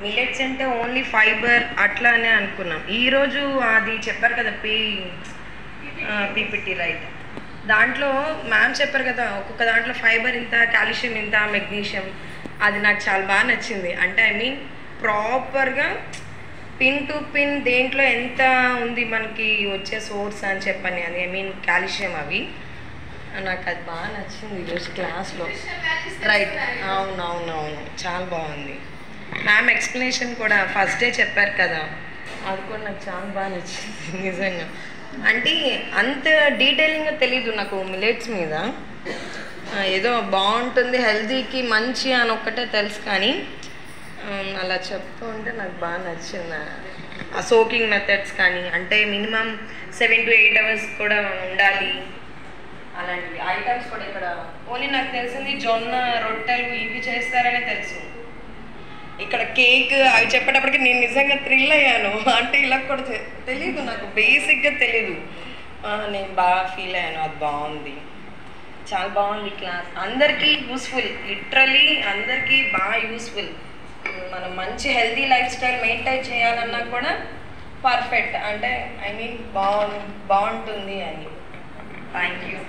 Millets అంటే only fibre అట్లానే అనుకున్నాం. ఈరోజు అది చెప్పారు కదా పీపీటీ రైట్, దాంట్లో మ్యామ్ చెప్పారు కదా ఒక్కొక్క దాంట్లో ఫైబర్ ఇంత, కాల్షియం ఇంత, మెగ్నీషియం. అది నాకు చాలా బాగా నచ్చింది. అంటే ఐ మీన్ ప్రాపర్గా పిన్ టు పిన్ దేంట్లో ఎంత ఉంది మనకి వచ్చే సోర్స్ అని చెప్పని, అది ఐ మీన్ కాల్షియం అవి. నాకు అది బాగా నచ్చింది ఈరోజు క్లాస్లో. రైట్, అవునవునవును, చాలా బాగుంది. మ్యామ్ ఎక్స్ప్లెనేషన్ కూడా ఫస్ట్ డే చెప్పారు కదా, అది కూడా నాకు చాలా బాగా నచ్చింది నిజంగా. అంటే అంత డీటెయిలింగ్గా తెలీదు నాకు మిల్లెట్స్ మీద. ఏదో బాగుంటుంది, హెల్తీకి మంచి అని ఒక్కటే తెలుసు, కానీ అలా చెప్తూ ఉంటే నాకు బాగా నచ్చింది. ఆ సోకింగ్ మెథడ్స్ కానీ, అంటే మినిమం 7 to 8 hours కూడా ఉండాలి. అలాంటివి ఐటమ్స్ కూడా ఇక్కడ ఓన్లీ నాకు తెలిసింది జొన్న రొట్టెలు ఇవి చేస్తారనే తెలుసు. ఇక్కడ కేక్ అవి చెప్పేటప్పటికి నేను నిజంగా థ్రిల్ అయ్యాను. అంటే ఇలా కూడా తెలీదు నాకు, బేసిక్గా తెలీదు. నేను బాగా ఫీల్ అయ్యాను. అది బాగుంది, చాలా బాగుంది క్లాస్. అందరికీ యూస్ఫుల్, లిటరలీ అందరికీ బాగా యూస్ఫుల్. మనం మంచి హెల్తీ లైఫ్ స్టైల్ మెయింటైన్ చేయాలన్నా కూడా పర్ఫెక్ట్, అంటే ఐ మీన్ బాగుంటుంది అని. Thank you.